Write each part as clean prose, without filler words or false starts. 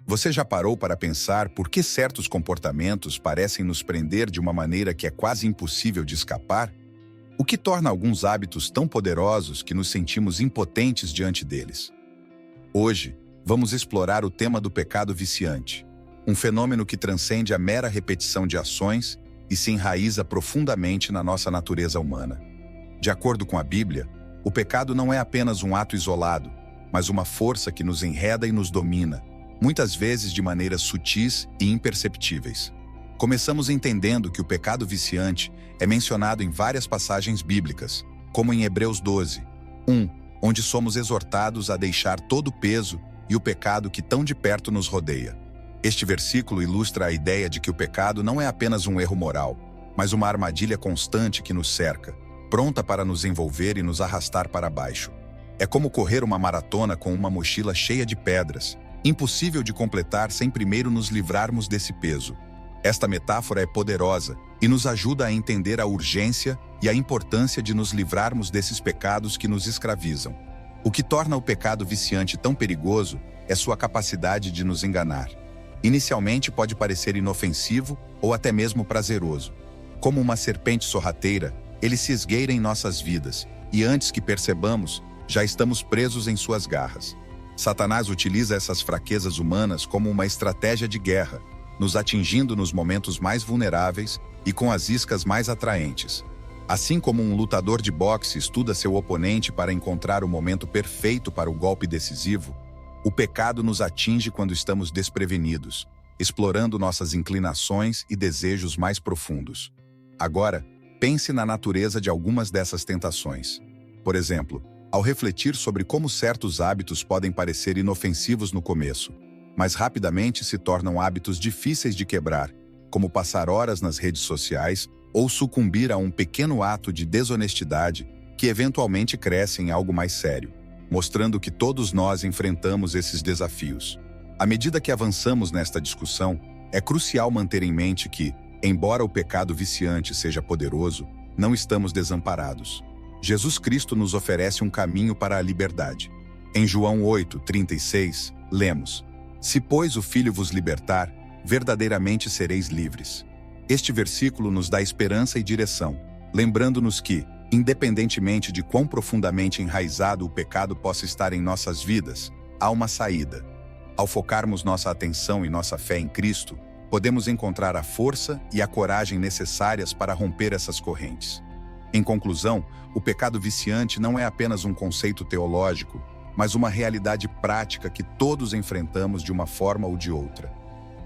Você já parou para pensar por que certos comportamentos parecem nos prender de uma maneira que é quase impossível de escapar? O que torna alguns hábitos tão poderosos que nos sentimos impotentes diante deles? Hoje, vamos explorar o tema do pecado viciante, um fenômeno que transcende a mera repetição de ações e se enraiza profundamente na nossa natureza humana. De acordo com a Bíblia, o pecado não é apenas um ato isolado, mas uma força que nos enreda e nos domina, muitas vezes de maneiras sutis e imperceptíveis. Começamos entendendo que o pecado viciante é mencionado em várias passagens bíblicas, como em Hebreus 12, 1, onde somos exortados a deixar todo o peso e o pecado que tão de perto nos rodeia. Este versículo ilustra a ideia de que o pecado não é apenas um erro moral, mas uma armadilha constante que nos cerca, pronta para nos envolver e nos arrastar para baixo. É como correr uma maratona com uma mochila cheia de pedras, impossível de completar sem primeiro nos livrarmos desse peso. Esta metáfora é poderosa e nos ajuda a entender a urgência e a importância de nos livrarmos desses pecados que nos escravizam. O que torna o pecado viciante tão perigoso é sua capacidade de nos enganar. Inicialmente pode parecer inofensivo ou até mesmo prazeroso. Como uma serpente sorrateira, ele se esgueira em nossas vidas e antes que percebamos, já estamos presos em suas garras. Satanás utiliza essas fraquezas humanas como uma estratégia de guerra, nos atingindo nos momentos mais vulneráveis e com as iscas mais atraentes. Assim como um lutador de boxe estuda seu oponente para encontrar o momento perfeito para o golpe decisivo, o pecado nos atinge quando estamos desprevenidos, explorando nossas inclinações e desejos mais profundos. Agora, pense na natureza de algumas dessas tentações. Por exemplo, ao refletir sobre como certos hábitos podem parecer inofensivos no começo, mas rapidamente se tornam hábitos difíceis de quebrar, como passar horas nas redes sociais ou sucumbir a um pequeno ato de desonestidade que eventualmente cresce em algo mais sério, mostrando que todos nós enfrentamos esses desafios. À medida que avançamos nesta discussão, é crucial manter em mente que, embora o pecado viciante seja poderoso, não estamos desamparados. Jesus Cristo nos oferece um caminho para a liberdade. Em João 8:36, lemos: "Se, pois, o Filho vos libertar, verdadeiramente sereis livres." Este versículo nos dá esperança e direção, lembrando-nos que, independentemente de quão profundamente enraizado o pecado possa estar em nossas vidas, há uma saída. Ao focarmos nossa atenção e nossa fé em Cristo, podemos encontrar a força e a coragem necessárias para romper essas correntes. Em conclusão, o pecado viciante não é apenas um conceito teológico, mas uma realidade prática que todos enfrentamos de uma forma ou de outra.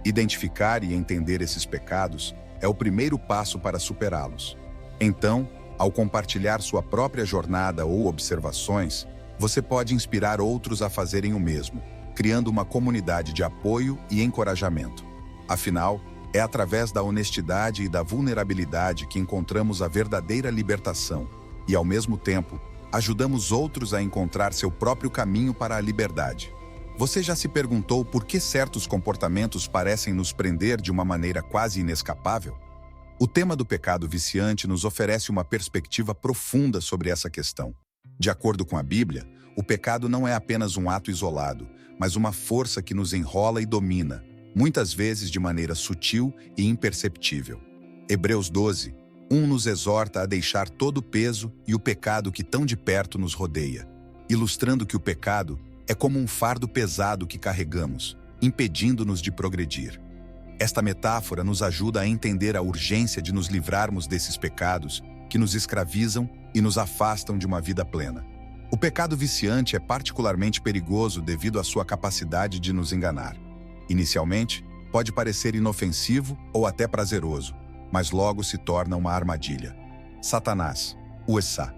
Identificar e entender esses pecados é o primeiro passo para superá-los. Então, ao compartilhar sua própria jornada ou observações, você pode inspirar outros a fazerem o mesmo, criando uma comunidade de apoio e encorajamento. Afinal, é através da honestidade e da vulnerabilidade que encontramos a verdadeira libertação e, ao mesmo tempo, ajudamos outros a encontrar seu próprio caminho para a liberdade. Você já se perguntou por que certos comportamentos parecem nos prender de uma maneira quase inescapável? O tema do pecado viciante nos oferece uma perspectiva profunda sobre essa questão. De acordo com a Bíblia, o pecado não é apenas um ato isolado, mas uma força que nos enrola e domina, muitas vezes de maneira sutil e imperceptível. Hebreus 12, 1 nos exorta a deixar todo o peso e o pecado que tão de perto nos rodeia, ilustrando que o pecado é como um fardo pesado que carregamos, impedindo-nos de progredir. Esta metáfora nos ajuda a entender a urgência de nos livrarmos desses pecados que nos escravizam e nos afastam de uma vida plena. O pecado viciante é particularmente perigoso devido à sua capacidade de nos enganar. Inicialmente, pode parecer inofensivo ou até prazeroso, mas logo se torna uma armadilha. Satanás, o Essa.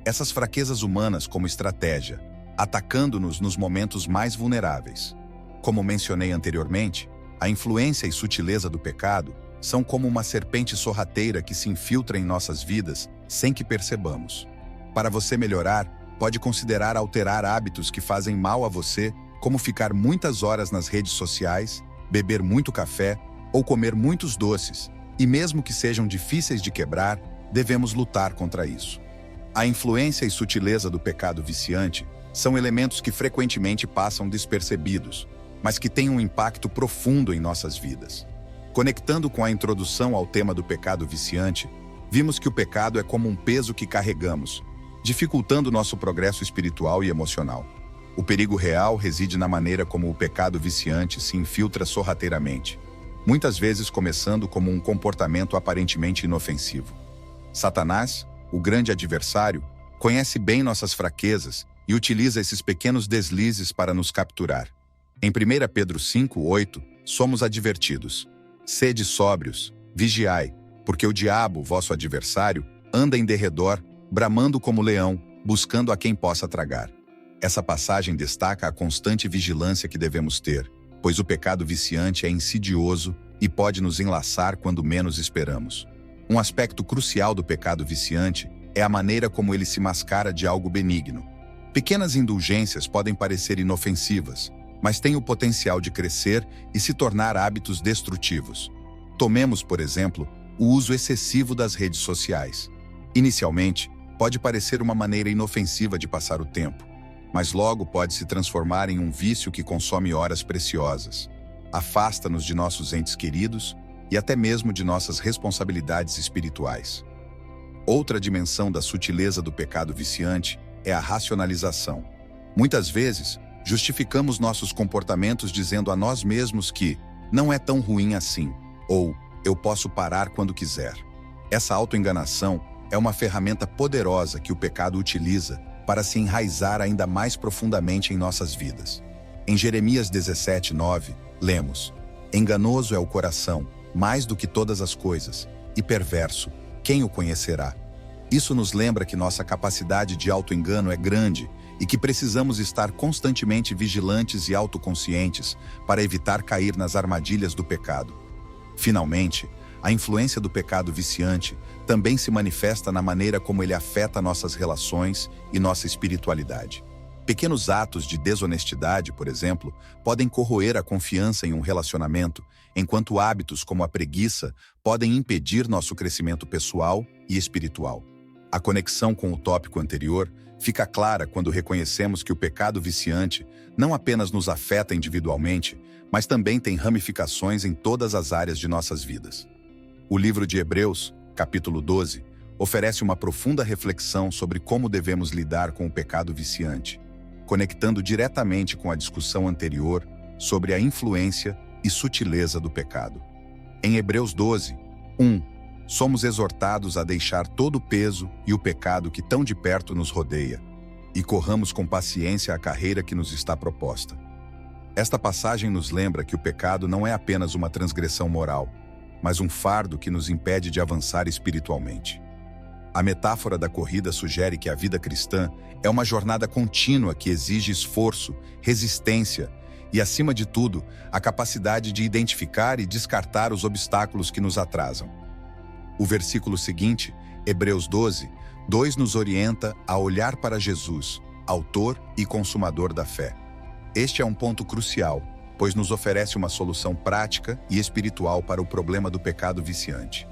Essas fraquezas humanas como estratégia, atacando-nos nos momentos mais vulneráveis. Como mencionei anteriormente, a influência e sutileza do pecado são como uma serpente sorrateira que se infiltra em nossas vidas sem que percebamos. Para você melhorar, pode considerar alterar hábitos que fazem mal a você, como ficar muitas horas nas redes sociais, beber muito café ou comer muitos doces, e mesmo que sejam difíceis de quebrar, devemos lutar contra isso. A influência e sutileza do pecado viciante são elementos que frequentemente passam despercebidos, mas que têm um impacto profundo em nossas vidas. Conectando com a introdução ao tema do pecado viciante, vimos que o pecado é como um peso que carregamos, dificultando nosso progresso espiritual e emocional. O perigo real reside na maneira como o pecado viciante se infiltra sorrateiramente, muitas vezes começando como um comportamento aparentemente inofensivo. Satanás, o grande adversário, conhece bem nossas fraquezas e utiliza esses pequenos deslizes para nos capturar. Em 1 Pedro 5:8, somos advertidos: sede sóbrios, vigiai, porque o diabo, vosso adversário, anda em derredor, bramando como leão, buscando a quem possa tragar. Essa passagem destaca a constante vigilância que devemos ter, pois o pecado viciante é insidioso e pode nos enlaçar quando menos esperamos. Um aspecto crucial do pecado viciante é a maneira como ele se mascara de algo benigno. Pequenas indulgências podem parecer inofensivas, mas têm o potencial de crescer e se tornar hábitos destrutivos. Tomemos, por exemplo, o uso excessivo das redes sociais. Inicialmente, pode parecer uma maneira inofensiva de passar o tempo, mas logo pode se transformar em um vício que consome horas preciosas. Afasta-nos de nossos entes queridos e até mesmo de nossas responsabilidades espirituais. Outra dimensão da sutileza do pecado viciante é a racionalização. Muitas vezes, justificamos nossos comportamentos dizendo a nós mesmos que não é tão ruim assim, ou eu posso parar quando quiser. Essa autoenganação é uma ferramenta poderosa que o pecado utiliza para se enraizar ainda mais profundamente em nossas vidas. Em Jeremias 17:9, lemos: enganoso é o coração, mais do que todas as coisas, e perverso, quem o conhecerá? Isso nos lembra que nossa capacidade de autoengano é grande e que precisamos estar constantemente vigilantes e autoconscientes para evitar cair nas armadilhas do pecado. Finalmente, a influência do pecado viciante também se manifesta na maneira como ele afeta nossas relações e nossa espiritualidade. Pequenos atos de desonestidade, por exemplo, podem corroer a confiança em um relacionamento, enquanto hábitos como a preguiça podem impedir nosso crescimento pessoal e espiritual. A conexão com o tópico anterior fica clara quando reconhecemos que o pecado viciante não apenas nos afeta individualmente, mas também tem ramificações em todas as áreas de nossas vidas. O livro de Hebreus, capítulo 12, oferece uma profunda reflexão sobre como devemos lidar com o pecado viciante, conectando diretamente com a discussão anterior sobre a influência e sutileza do pecado. Em Hebreus 12, 1, somos exortados a deixar todo o peso e o pecado que tão de perto nos rodeia, e corramos com paciência a carreira que nos está proposta. Esta passagem nos lembra que o pecado não é apenas uma transgressão moral, mas um fardo que nos impede de avançar espiritualmente. A metáfora da corrida sugere que a vida cristã é uma jornada contínua que exige esforço, resistência e, acima de tudo, a capacidade de identificar e descartar os obstáculos que nos atrasam. O versículo seguinte, Hebreus 12, 2, nos orienta a olhar para Jesus, autor e consumador da fé. Este é um ponto crucial, pois nos oferece uma solução prática e espiritual para o problema do pecado viciante.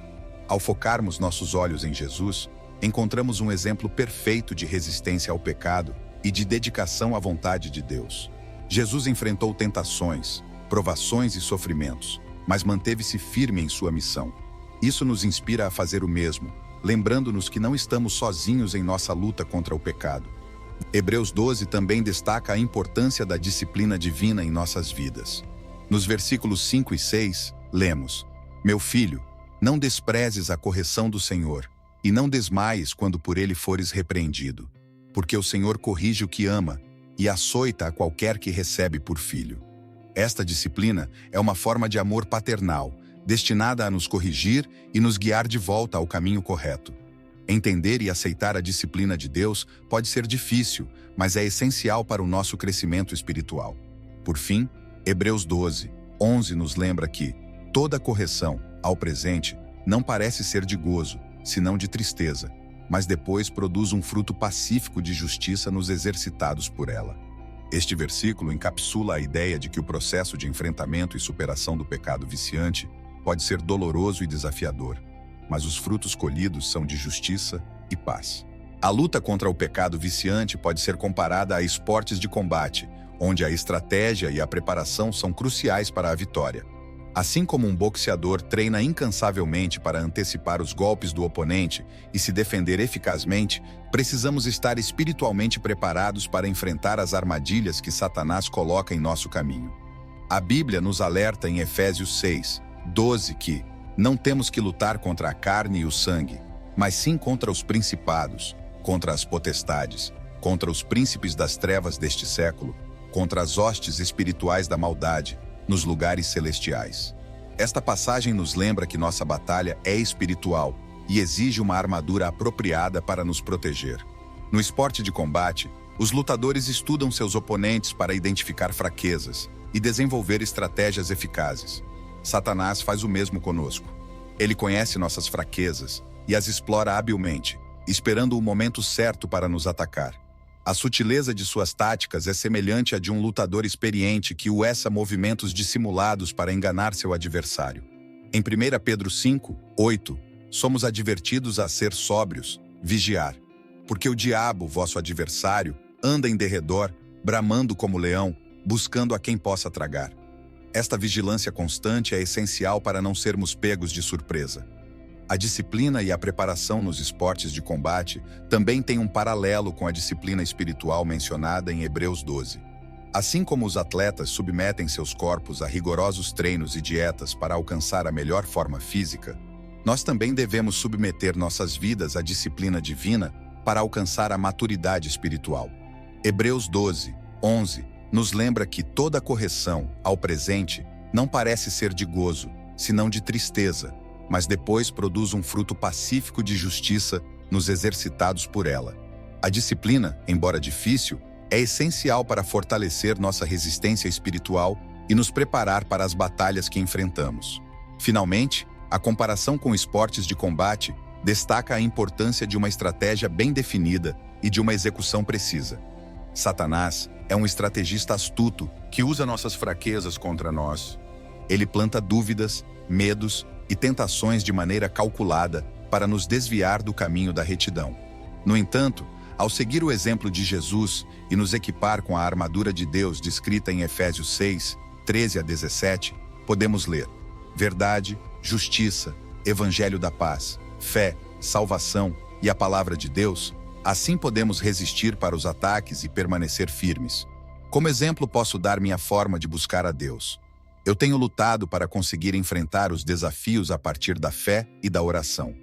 Ao focarmos nossos olhos em Jesus, encontramos um exemplo perfeito de resistência ao pecado e de dedicação à vontade de Deus. Jesus enfrentou tentações, provações e sofrimentos, mas manteve-se firme em sua missão. Isso nos inspira a fazer o mesmo, lembrando-nos que não estamos sozinhos em nossa luta contra o pecado. Hebreus 12 também destaca a importância da disciplina divina em nossas vidas. Nos versículos 5 e 6, lemos: meu filho, não desprezes a correção do Senhor, e não desmaies quando por ele fores repreendido, porque o Senhor corrige o que ama, e açoita a qualquer que recebe por filho. Esta disciplina é uma forma de amor paternal, destinada a nos corrigir e nos guiar de volta ao caminho correto. Entender e aceitar a disciplina de Deus pode ser difícil, mas é essencial para o nosso crescimento espiritual. Por fim, Hebreus 12, 11 nos lembra que toda correção, ao presente, não parece ser de gozo, senão de tristeza, mas depois produz um fruto pacífico de justiça nos exercitados por ela. Este versículo encapsula a ideia de que o processo de enfrentamento e superação do pecado viciante pode ser doloroso e desafiador, mas os frutos colhidos são de justiça e paz. A luta contra o pecado viciante pode ser comparada a esportes de combate, onde a estratégia e a preparação são cruciais para a vitória. Assim como um boxeador treina incansavelmente para antecipar os golpes do oponente e se defender eficazmente, precisamos estar espiritualmente preparados para enfrentar as armadilhas que Satanás coloca em nosso caminho. A Bíblia nos alerta em Efésios 6:12 que não temos que lutar contra a carne e o sangue, mas sim contra os principados, contra as potestades, contra os príncipes das trevas deste século, contra as hostes espirituais da maldade, nos lugares celestiais. Esta passagem nos lembra que nossa batalha é espiritual e exige uma armadura apropriada para nos proteger. No esporte de combate, os lutadores estudam seus oponentes para identificar fraquezas e desenvolver estratégias eficazes. Satanás faz o mesmo conosco. Ele conhece nossas fraquezas e as explora habilmente, esperando o momento certo para nos atacar. A sutileza de suas táticas é semelhante à de um lutador experiente que usa movimentos dissimulados para enganar seu adversário. Em 1 Pedro 5:8, somos advertidos a ser sóbrios, vigiar. Porque o diabo, vosso adversário, anda em derredor, bramando como leão, buscando a quem possa tragar. Esta vigilância constante é essencial para não sermos pegos de surpresa. A disciplina e a preparação nos esportes de combate também têm um paralelo com a disciplina espiritual mencionada em Hebreus 12. Assim como os atletas submetem seus corpos a rigorosos treinos e dietas para alcançar a melhor forma física, nós também devemos submeter nossas vidas à disciplina divina para alcançar a maturidade espiritual. Hebreus 12:11 nos lembra que toda correção, ao presente, não parece ser de gozo, senão de tristeza, mas depois produz um fruto pacífico de justiça nos exercitados por ela. A disciplina, embora difícil, é essencial para fortalecer nossa resistência espiritual e nos preparar para as batalhas que enfrentamos. Finalmente, a comparação com esportes de combate destaca a importância de uma estratégia bem definida e de uma execução precisa. Satanás é um estrategista astuto que usa nossas fraquezas contra nós. Ele planta dúvidas, medos e tentações de maneira calculada para nos desviar do caminho da retidão. No entanto, ao seguir o exemplo de Jesus e nos equipar com a armadura de Deus descrita em Efésios 6:13-17, podemos ler: verdade, justiça, evangelho da paz, fé, salvação e a palavra de Deus. Assim podemos resistir para os ataques e permanecer firmes. Como exemplo, posso dar minha forma de buscar a Deus. Eu tenho lutado para conseguir enfrentar os desafios a partir da fé e da oração.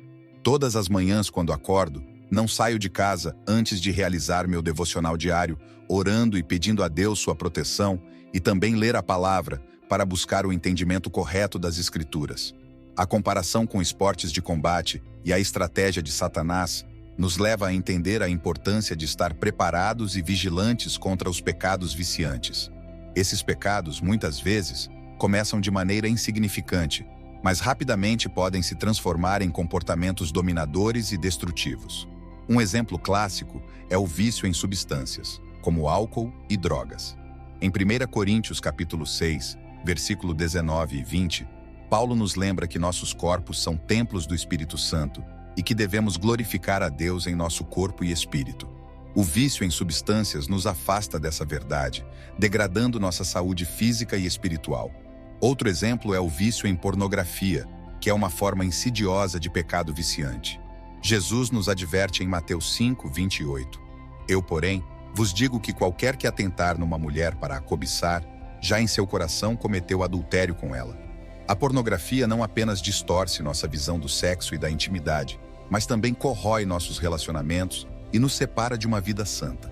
Todas as manhãs, quando acordo, não saio de casa antes de realizar meu devocional diário, orando e pedindo a Deus sua proteção e também ler a palavra para buscar o entendimento correto das Escrituras. A comparação com esportes de combate e a estratégia de Satanás nos leva a entender a importância de estar preparados e vigilantes contra os pecados viciantes. Esses pecados, muitas vezes, começam de maneira insignificante, mas rapidamente podem se transformar em comportamentos dominadores e destrutivos. Um exemplo clássico é o vício em substâncias, como álcool e drogas. Em 1 Coríntios capítulo 6, versículo 19 e 20, Paulo nos lembra que nossos corpos são templos do Espírito Santo e que devemos glorificar a Deus em nosso corpo e espírito. O vício em substâncias nos afasta dessa verdade, degradando nossa saúde física e espiritual. Outro exemplo é o vício em pornografia, que é uma forma insidiosa de pecado viciante. Jesus nos adverte em Mateus 5:28. Eu, porém, vos digo que qualquer que atentar numa mulher para a cobiçar, já em seu coração cometeu adultério com ela. A pornografia não apenas distorce nossa visão do sexo e da intimidade, mas também corrói nossos relacionamentos e nos separa de uma vida santa.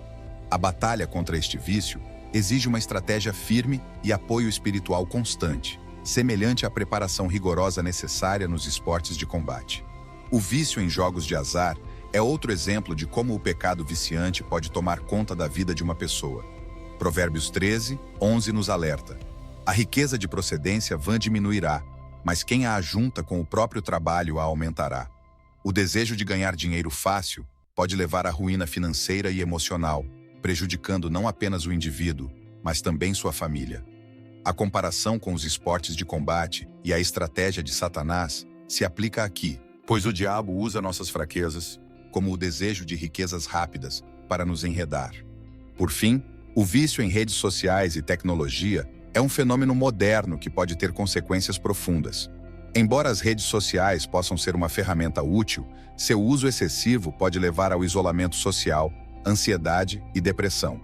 A batalha contra este vício exige uma estratégia firme e apoio espiritual constante, semelhante à preparação rigorosa necessária nos esportes de combate. O vício em jogos de azar é outro exemplo de como o pecado viciante pode tomar conta da vida de uma pessoa. Provérbios 13:11 nos alerta: a riqueza de procedência vã diminuirá, mas quem a ajunta com o próprio trabalho a aumentará. O desejo de ganhar dinheiro fácil pode levar à ruína financeira e emocional, prejudicando não apenas o indivíduo, mas também sua família. A comparação com os esportes de combate e a estratégia de Satanás se aplica aqui, pois o diabo usa nossas fraquezas, como o desejo de riquezas rápidas, para nos enredar. Por fim, O vício em redes sociais e tecnologia é um fenômeno moderno que pode ter consequências profundas. Embora as redes sociais possam ser uma ferramenta útil, seu uso excessivo pode levar ao isolamento social, ansiedade e depressão.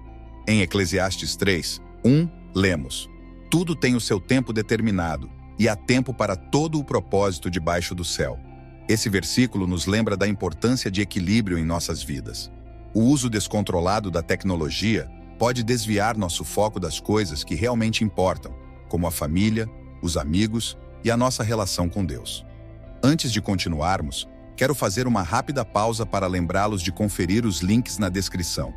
Em Eclesiastes 3:1, lemos: "Tudo tem o seu tempo determinado, e há tempo para todo o propósito debaixo do céu." Esse versículo nos lembra da importância de equilíbrio em nossas vidas. O uso descontrolado da tecnologia pode desviar nosso foco das coisas que realmente importam, como a família, os amigos e a nossa relação com Deus. Antes de continuarmos, quero fazer uma rápida pausa para lembrá-los de conferir os links na descrição.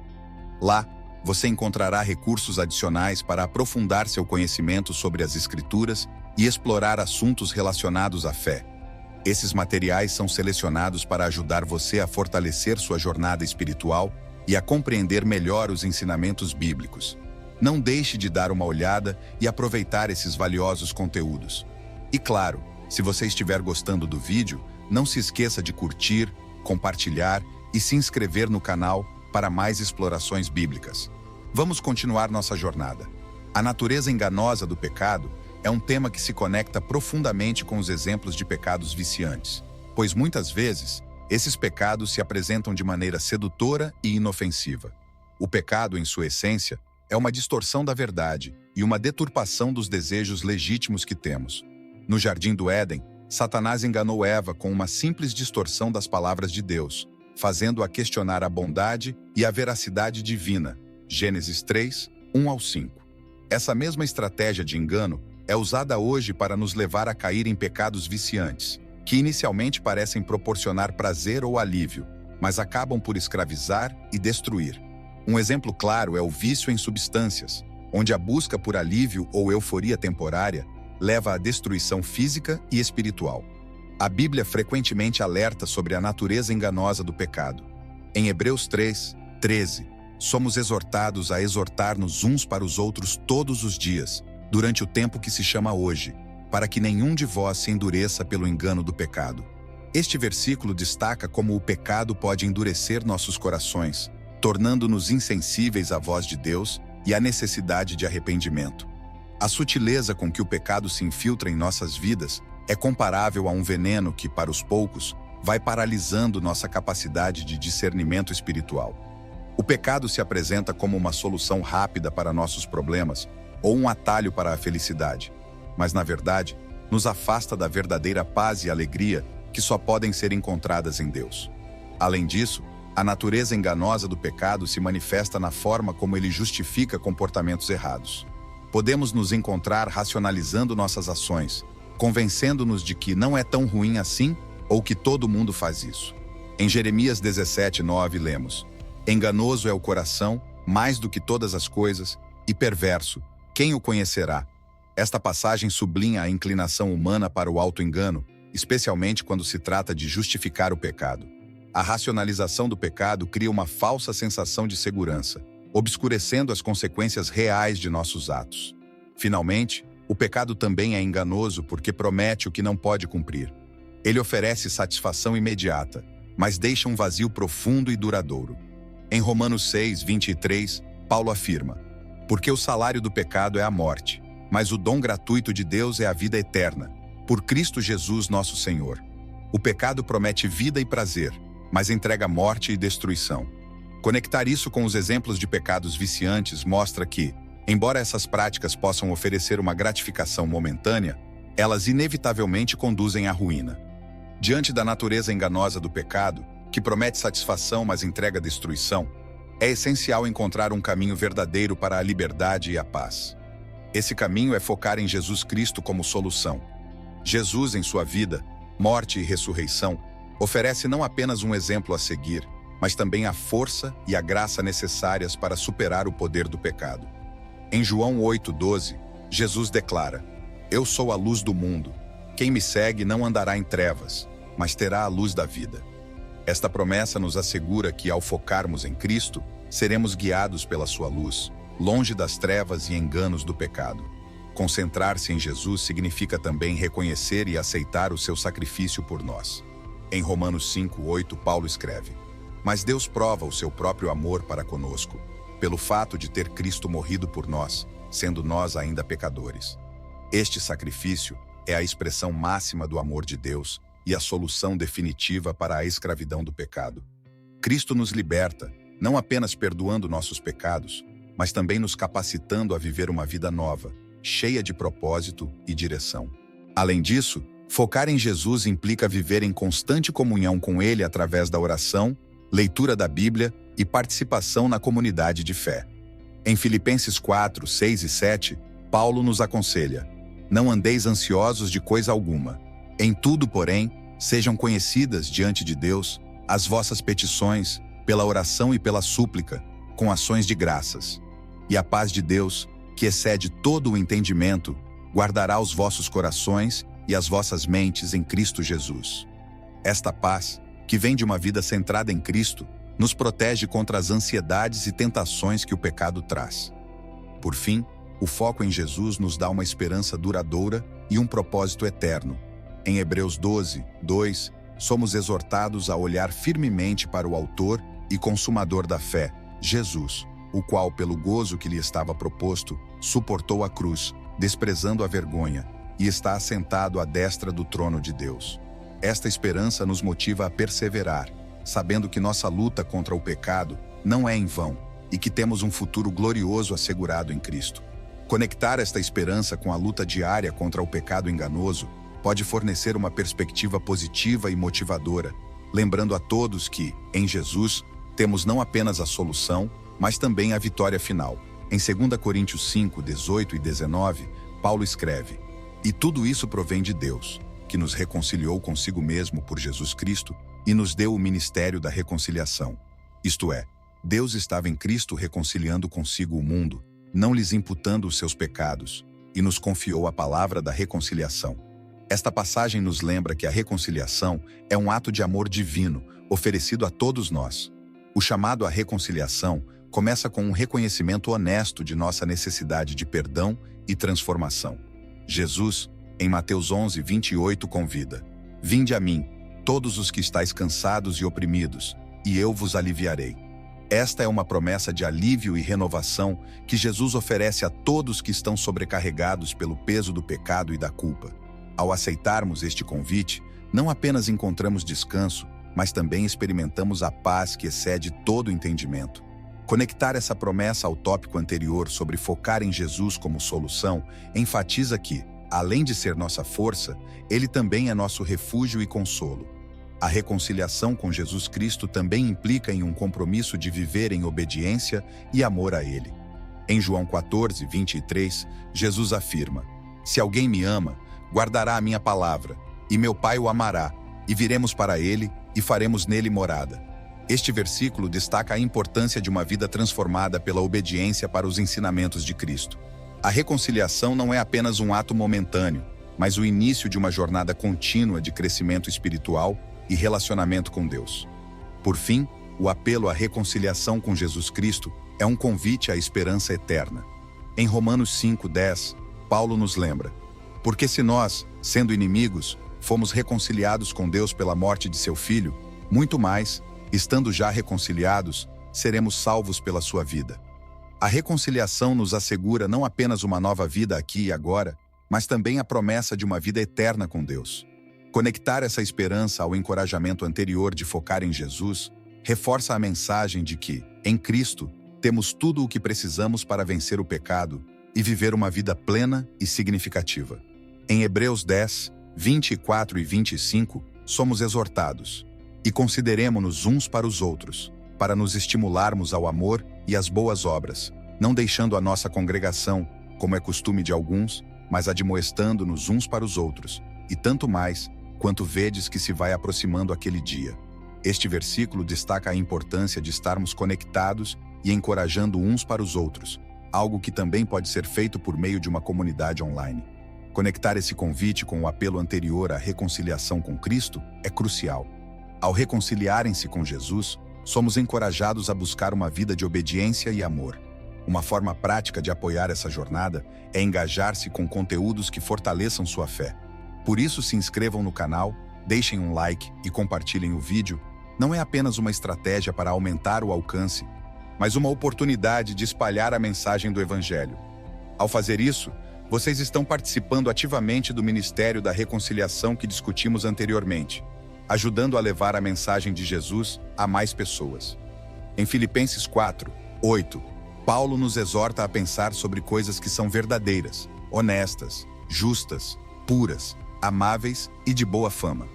Lá, você encontrará recursos adicionais para aprofundar seu conhecimento sobre as Escrituras e explorar assuntos relacionados à fé. Esses materiais são selecionados para ajudar você a fortalecer sua jornada espiritual e a compreender melhor os ensinamentos bíblicos. Não deixe de dar uma olhada e aproveitar esses valiosos conteúdos. E claro, se você estiver gostando do vídeo, não se esqueça de curtir, compartilhar e se inscrever no canal para mais explorações bíblicas. Vamos continuar nossa jornada. A natureza enganosa do pecado é um tema que se conecta profundamente com os exemplos de pecados viciantes, pois muitas vezes esses pecados se apresentam de maneira sedutora e inofensiva. O pecado, em sua essência, é uma distorção da verdade e uma deturpação dos desejos legítimos que temos. No Jardim do Éden, Satanás enganou Eva com uma simples distorção das palavras de Deus, fazendo-a questionar a bondade e a veracidade divina. Gênesis 3:1-5. Essa mesma estratégia de engano é usada hoje para nos levar a cair em pecados viciantes, que inicialmente parecem proporcionar prazer ou alívio, mas acabam por escravizar e destruir. Um exemplo claro é o vício em substâncias, onde a busca por alívio ou euforia temporária leva à destruição física e espiritual. A Bíblia frequentemente alerta sobre a natureza enganosa do pecado. Em Hebreus 3:13, somos exortados a exortar-nos uns para os outros todos os dias, durante o tempo que se chama hoje, para que nenhum de vós se endureça pelo engano do pecado. Este versículo destaca como o pecado pode endurecer nossos corações, tornando-nos insensíveis à voz de Deus e à necessidade de arrependimento. A sutileza com que o pecado se infiltra em nossas vidas é comparável a um veneno que, para os poucos, vai paralisando nossa capacidade de discernimento espiritual. O pecado se apresenta como uma solução rápida para nossos problemas ou um atalho para a felicidade, mas, na verdade, nos afasta da verdadeira paz e alegria que só podem ser encontradas em Deus. Além disso, a natureza enganosa do pecado se manifesta na forma como ele justifica comportamentos errados. Podemos nos encontrar racionalizando nossas ações, convencendo-nos de que não é tão ruim assim ou que todo mundo faz isso. Em Jeremias 17:9 lemos: "Enganoso é o coração, mais do que todas as coisas, e perverso, quem o conhecerá?" Esta passagem sublinha a inclinação humana para o auto-engano, especialmente quando se trata de justificar o pecado. A racionalização do pecado cria uma falsa sensação de segurança, obscurecendo as consequências reais de nossos atos. Finalmente, o pecado também é enganoso porque promete o que não pode cumprir. Ele oferece satisfação imediata, mas deixa um vazio profundo e duradouro. Em Romanos 6:23, Paulo afirma: "Porque o salário do pecado é a morte, mas o dom gratuito de Deus é a vida eterna, por Cristo Jesus nosso Senhor." O pecado promete vida e prazer, mas entrega morte e destruição. Conectar isso com os exemplos de pecados viciantes mostra que, embora essas práticas possam oferecer uma gratificação momentânea, elas inevitavelmente conduzem à ruína. Diante da natureza enganosa do pecado, que promete satisfação mas entrega destruição, é essencial encontrar um caminho verdadeiro para a liberdade e a paz. Esse caminho é focar em Jesus Cristo como solução. Jesus, em sua vida, morte e ressurreição, oferece não apenas um exemplo a seguir, mas também a força e a graça necessárias para superar o poder do pecado. Em João 8:12, Jesus declara: "Eu sou a luz do mundo. Quem me segue não andará em trevas, mas terá a luz da vida." Esta promessa nos assegura que, ao focarmos em Cristo, seremos guiados pela sua luz, longe das trevas e enganos do pecado. Concentrar-se em Jesus significa também reconhecer e aceitar o seu sacrifício por nós. Em Romanos 5:8, Paulo escreve: "Mas Deus prova o seu próprio amor para conosco, pelo fato de ter Cristo morrido por nós, sendo nós ainda pecadores. Este sacrifício é a expressão máxima do amor de Deus e a solução definitiva para a escravidão do pecado. Cristo nos liberta, não apenas perdoando nossos pecados, mas também nos capacitando a viver uma vida nova, cheia de propósito e direção. Além disso, focar em Jesus implica viver em constante comunhão com Ele através da oração, leitura da Bíblia e participação na comunidade de fé. Em Filipenses 4, 6 e 7, Paulo nos aconselha: não andeis ansiosos de coisa alguma. Em tudo, porém, sejam conhecidas diante de Deus as vossas petições, pela oração e pela súplica, com ações de graças. E a paz de Deus, que excede todo o entendimento, guardará os vossos corações e as vossas mentes em Cristo Jesus. Esta paz, que vem de uma vida centrada em Cristo, nos protege contra as ansiedades e tentações que o pecado traz. Por fim, o foco em Jesus nos dá uma esperança duradoura e um propósito eterno. Em Hebreus 12, 2, somos exortados a olhar firmemente para o autor e consumador da fé, Jesus, o qual, pelo gozo que lhe estava proposto, suportou a cruz, desprezando a vergonha, e está assentado à destra do trono de Deus. Esta esperança nos motiva a perseverar, sabendo que nossa luta contra o pecado não é em vão e que temos um futuro glorioso assegurado em Cristo. Conectar esta esperança com a luta diária contra o pecado enganoso pode fornecer uma perspectiva positiva e motivadora, lembrando a todos que, em Jesus, temos não apenas a solução, mas também a vitória final. Em 2 Coríntios 5, 18 e 19, Paulo escreve: e tudo isso provém de Deus, que nos reconciliou consigo mesmo por Jesus Cristo e nos deu o ministério da reconciliação. Isto é, Deus estava em Cristo reconciliando consigo o mundo, não lhes imputando os seus pecados, e nos confiou a palavra da reconciliação. Esta passagem nos lembra que a reconciliação é um ato de amor divino, oferecido a todos nós. O chamado à reconciliação começa com um reconhecimento honesto de nossa necessidade de perdão e transformação. Jesus, em Mateus 11, 28, convida: vinde a mim, todos os que estáis cansados e oprimidos, e eu vos aliviarei. Esta é uma promessa de alívio e renovação que Jesus oferece a todos que estão sobrecarregados pelo peso do pecado e da culpa. Ao aceitarmos este convite, não apenas encontramos descanso, mas também experimentamos a paz que excede todo entendimento. Conectar essa promessa ao tópico anterior sobre focar em Jesus como solução enfatiza que, além de ser nossa força, ele também é nosso refúgio e consolo. A reconciliação com Jesus Cristo também implica em um compromisso de viver em obediência e amor a Ele. Em João 14, 23, Jesus afirma: se alguém me ama, guardará a minha palavra, e meu Pai o amará, e viremos para ele e faremos nele morada. Este versículo destaca a importância de uma vida transformada pela obediência para os ensinamentos de Cristo. A reconciliação não é apenas um ato momentâneo, mas o início de uma jornada contínua de crescimento espiritual e relacionamento com Deus. Por fim, o apelo à reconciliação com Jesus Cristo é um convite à esperança eterna. Em Romanos 5:10, Paulo nos lembra: porque se nós, sendo inimigos, fomos reconciliados com Deus pela morte de seu Filho, muito mais, estando já reconciliados, seremos salvos pela sua vida. A reconciliação nos assegura não apenas uma nova vida aqui e agora, mas também a promessa de uma vida eterna com Deus. Conectar essa esperança ao encorajamento anterior de focar em Jesus reforça a mensagem de que, em Cristo, temos tudo o que precisamos para vencer o pecado e viver uma vida plena e significativa. Em Hebreus 10, 24 e 25, somos exortados: e consideremo-nos uns para os outros, para nos estimularmos ao amor e às boas obras, não deixando a nossa congregação, como é costume de alguns, mas admoestando-nos uns para os outros, e tanto mais, quanto vedes que se vai aproximando aquele dia. Este versículo destaca a importância de estarmos conectados e encorajando uns para os outros, algo que também pode ser feito por meio de uma comunidade online. Conectar esse convite com o apelo anterior à reconciliação com Cristo é crucial. Ao reconciliarem-se com Jesus, somos encorajados a buscar uma vida de obediência e amor. Uma forma prática de apoiar essa jornada é engajar-se com conteúdos que fortaleçam sua fé. Por isso, se inscrevam no canal, deixem um like e compartilhem o vídeo. Não é apenas uma estratégia para aumentar o alcance, mas uma oportunidade de espalhar a mensagem do Evangelho. Ao fazer isso, vocês estão participando ativamente do Ministério da Reconciliação que discutimos anteriormente, ajudando a levar a mensagem de Jesus a mais pessoas. Em Filipenses 4:8, Paulo nos exorta a pensar sobre coisas que são verdadeiras, honestas, justas, puras, amáveis e de boa fama.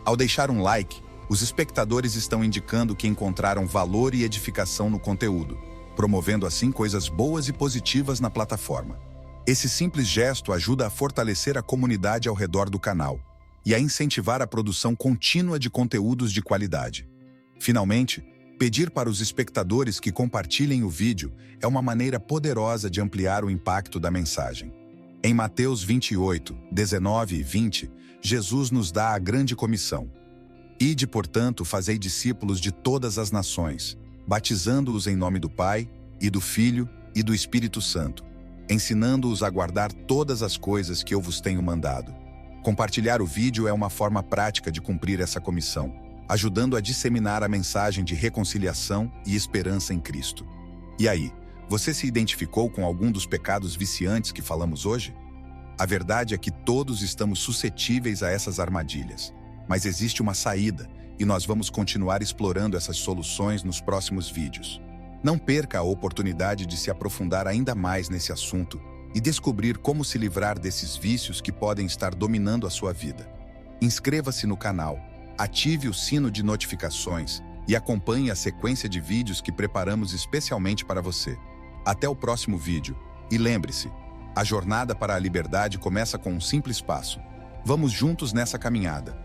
Ao deixar um like, os espectadores estão indicando que encontraram valor e edificação no conteúdo, promovendo assim coisas boas e positivas na plataforma. Esse simples gesto ajuda a fortalecer a comunidade ao redor do canal e a incentivar a produção contínua de conteúdos de qualidade. Finalmente, pedir para os espectadores que compartilhem o vídeo é uma maneira poderosa de ampliar o impacto da mensagem. Em Mateus 28, 19 e 20, Jesus nos dá a grande comissão. Ide, portanto, fazei discípulos de todas as nações, batizando-os em nome do Pai, e do Filho, e do Espírito Santo, ensinando-os a guardar todas as coisas que eu vos tenho mandado. Compartilhar o vídeo é uma forma prática de cumprir essa comissão, ajudando a disseminar a mensagem de reconciliação e esperança em Cristo. E aí, você se identificou com algum dos pecados viciantes que falamos hoje? A verdade é que todos estamos suscetíveis a essas armadilhas, mas existe uma saída e nós vamos continuar explorando essas soluções nos próximos vídeos. Não perca a oportunidade de se aprofundar ainda mais nesse assunto e descobrir como se livrar desses vícios que podem estar dominando a sua vida. Inscreva-se no canal, ative o sino de notificações e acompanhe a sequência de vídeos que preparamos especialmente para você. Até o próximo vídeo. E lembre-se, a jornada para a liberdade começa com um simples passo. Vamos juntos nessa caminhada.